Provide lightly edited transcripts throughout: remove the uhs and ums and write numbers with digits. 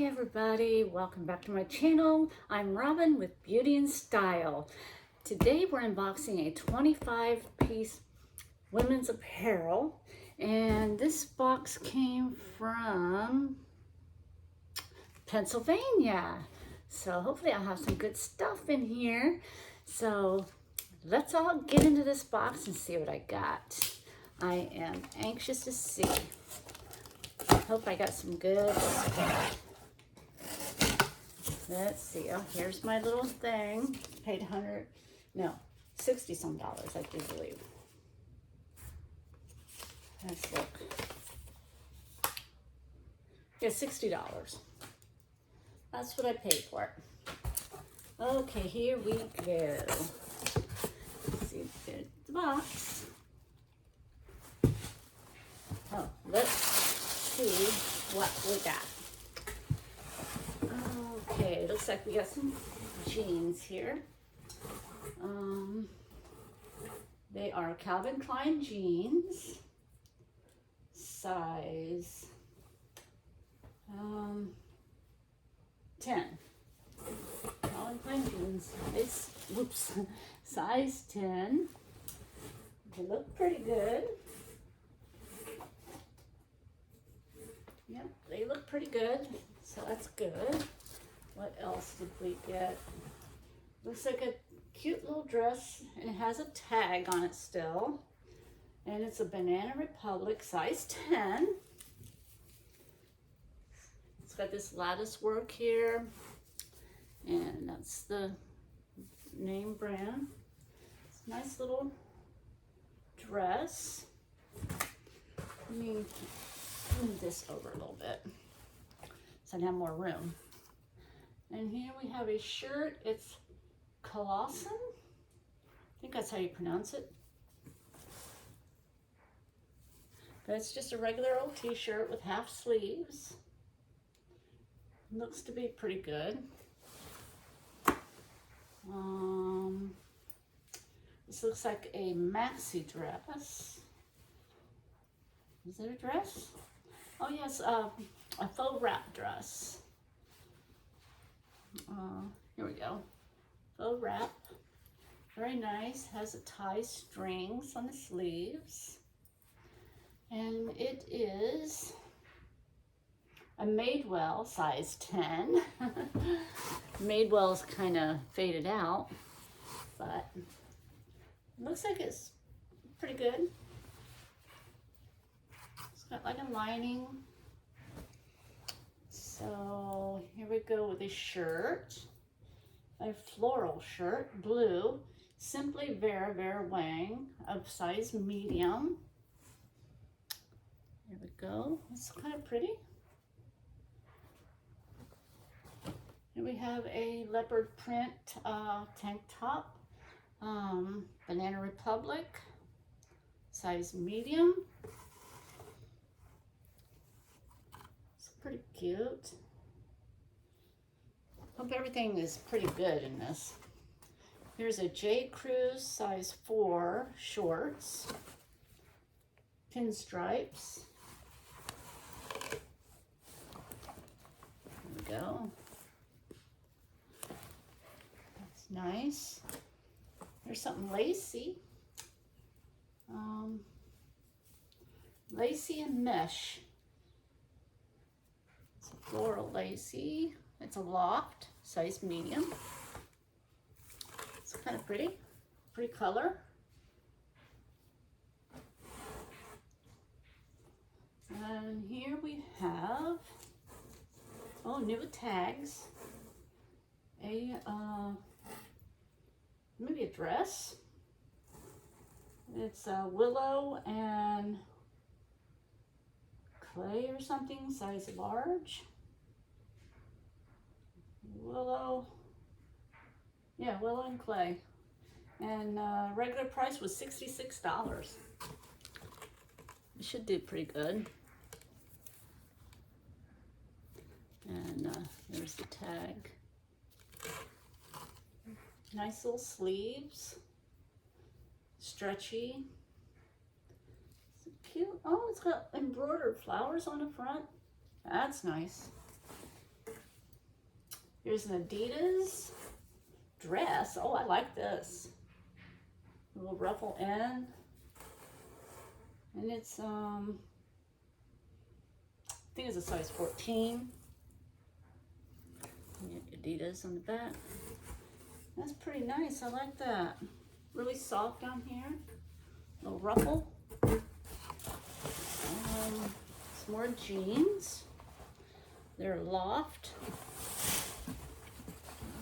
Hi everybody, welcome back to my channel. I'm Robin with Beauty and Style. Today we're unboxing a 25-piece women's apparel, and this box came from Pennsylvania. So hopefully I'll have some good stuff in here. So let's all get into this box and see what I got. I am anxious to see. I hope I got some good stuff. Let's see. Oh, here's my little thing. Paid $60 some, I do believe. Let's look. Yeah, $60. That's what I paid for it. Okay, here we go. Let's see, there's the box. Oh, let's see what we got. Okay, looks like we got some jeans here. They are Calvin Klein jeans, size 10. Calvin Klein jeans, size 10. They look pretty good. Yep, they look pretty good, so that's good. What else did we get? Looks like a cute little dress, and it has a tag on it still. And it's a Banana Republic, size 10. It's got this lattice work here, and that's the name brand. It's a nice little dress. Let me move this over a little bit so I have more room. And here we have a shirt. It's Colossen. I think that's how you pronounce it. But it's just a regular old t-shirt with half sleeves. Looks to be pretty good. This looks like a maxi dress. Is it a dress? Oh yes, a faux wrap dress. Here we go. Faux wrap. Very nice. Has a tie strings on the sleeves. And it is a Madewell, size 10. Madewell's kind of faded out, but it looks like it's pretty good. It's got like a lining. So here we go with a shirt, a floral shirt, blue, Simply Vera Vera Wang of size medium. Here we go. It's kind of pretty. Here we have a leopard print tank top, Banana Republic, size medium. Pretty cute. Hope everything is pretty good in this. Here's a J. Crew's size 4 shorts, pinstripes. There we go. That's nice. There's something lacy. Lacy and mesh. Floral lacy. It's a loft, size medium. It's kind of pretty color. And here we have, new with tags. Maybe a dress. It's willow and clay or something, size large. Willow and clay, and regular price was $66. It should do pretty good. And there's the tag. Nice little sleeves, stretchy. It's cute. Oh, it's got embroidered flowers on the front. That's nice. Here's an Adidas dress. Oh, I like this. A little ruffle end. And it's, I think it's a size 14. Adidas on the back. That's pretty nice. I like that. Really soft down here. Little ruffle. Some more jeans. They're loft.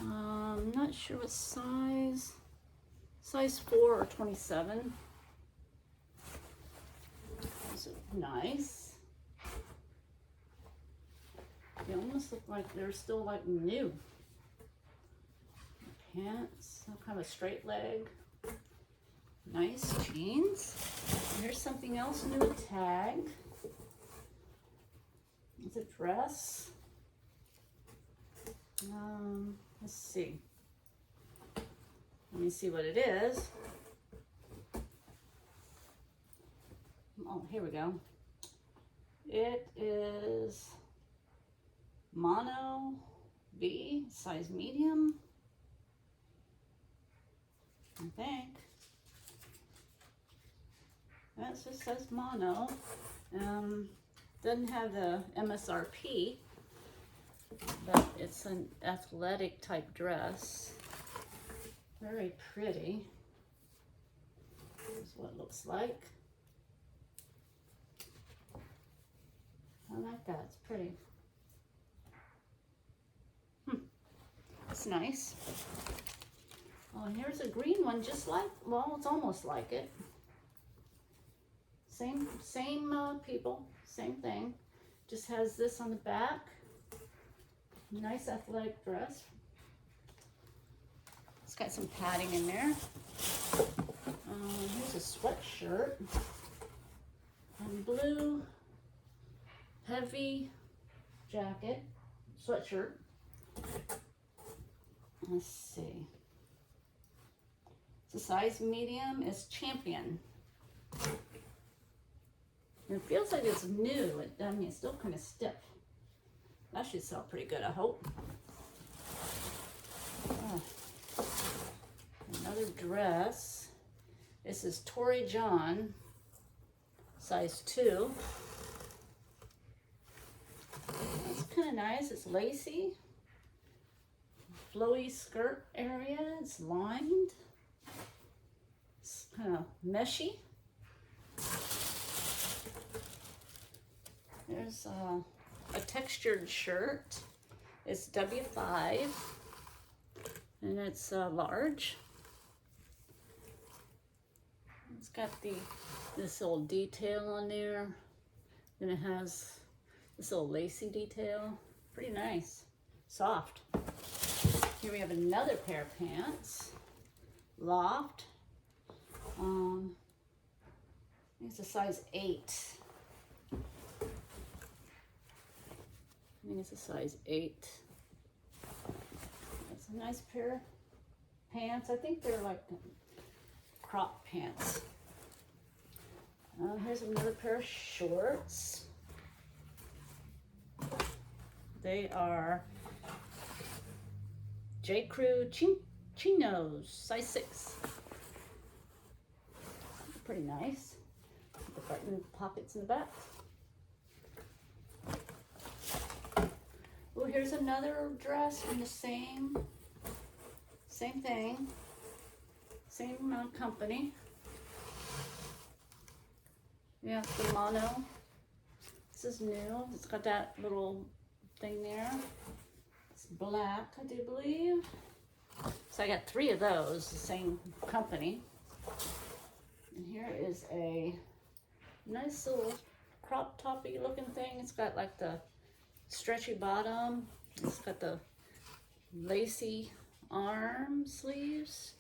I'm not sure what size. Size 4 or 27. Those are nice. They almost look like they're still like new. Pants, some kind of a straight leg. Nice jeans. And here's something else new, a tag. It's a dress. Let's see. Let me see what it is. Oh, here we go. It is mono V, size medium, I think. That just says mono. Doesn't have the MSRP, but it's an athletic type dress. Very pretty. Here's what it looks like. I like that, it's pretty. It's nice. Oh, and here's a green one, just like, well, it's almost like it. Same people, same thing. Just has this on the back. Nice athletic dress. It's got some padding in there. Here's a sweatshirt. And blue, heavy jacket, sweatshirt. Let's see. It's a size medium. It's Champion. It feels like it's new. I mean, it's still kind of stiff. That should sell pretty good, I hope. Another dress. This is Tory John, size 2. It's kind of nice. It's lacy. Flowy skirt area. It's lined. It's kind of meshy. There's a textured shirt. It's W5 and it's large. It's got this little detail on there. Then it has this little lacy detail. Pretty nice. Soft. Here we have another pair of pants. Loft. I think it's a size 8. I think it's a size 8. It's a nice pair of pants. I think they're like crop pants. Here's another pair of shorts. They are J. Crew chinos, size 6. Pretty nice. The button pockets in the back. Oh, here's another dress from the same thing, same company. Yeah, it's the mono. This is new. It's got that little thing there. It's black, I do believe. So I got 3 of those, the same company. And here is a nice little crop toppy looking thing. It's got like the stretchy bottom. It's got the lacy arm sleeves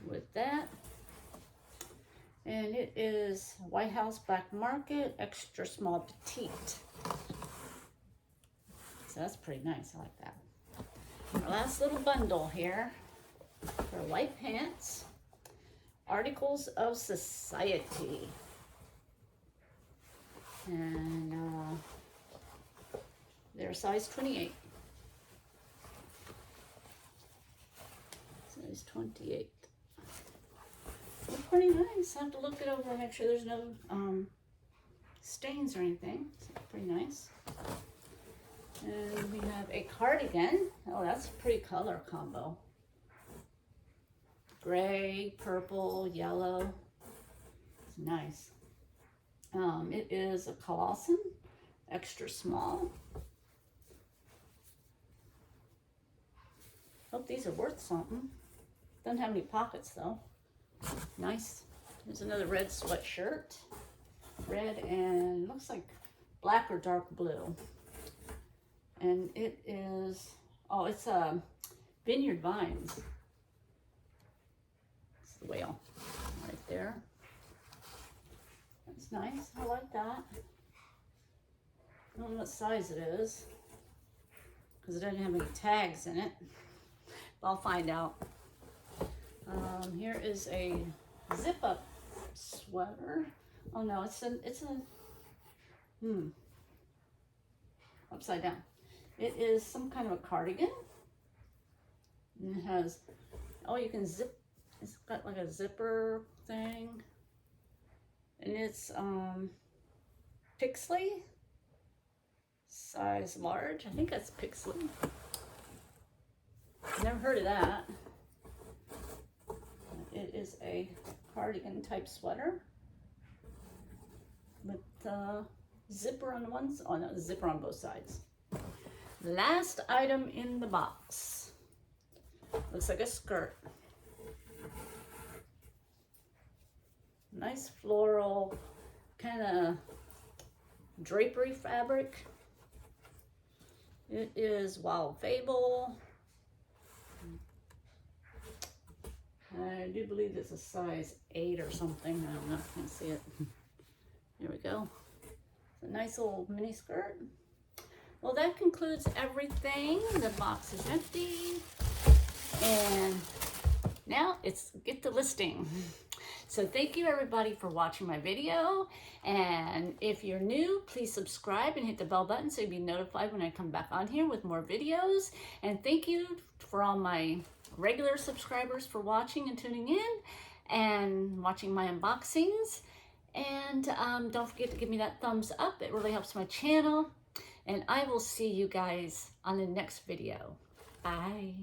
with that. And it is White House Black Market, extra small petite. So that's pretty nice, I like that. Our last little bundle here for white pants, Articles of Society. And they're size 28. Size 28. They're pretty nice. I have to look it over and make sure there's no stains or anything. So pretty nice. And we have a cardigan. Oh, that's a pretty color combo. Gray, purple, yellow. It's nice. It is a Colossum, extra small. Hope these are worth something. Doesn't have any pockets though. Nice. There's another red sweatshirt. Red and looks like black or dark blue. And it is, oh, it's Vineyard Vines. It's the whale right there. That's nice. I like that. I don't know what size it is because it doesn't have any tags in it. But I'll find out. Here is a zip-up sweater. Oh no, it's a upside down. It is some kind of a cardigan. And it has, oh, you can zip, it's got like a zipper thing. And it's Pixley, size large. I think that's Pixley. Never heard of that. It is a cardigan type sweater with zipper on one side. Oh no, zipper on both sides. Last item in the box. Looks like a skirt. Nice floral kind of drapery fabric. It is Wild Fable. I do believe it's a size 8 or something. I don't know if you can see it. There we go. It's a nice little mini skirt. Well, that concludes everything. The box is empty. And now it's get the listing. So thank you everybody for watching my video. And if you're new, please subscribe and hit the bell button so you'll be notified when I come back on here with more videos. And thank you for all my regular subscribers for watching and tuning in and watching my unboxings. And don't forget to give me that thumbs up. It really helps my channel. And I will see you guys on the next video. Bye.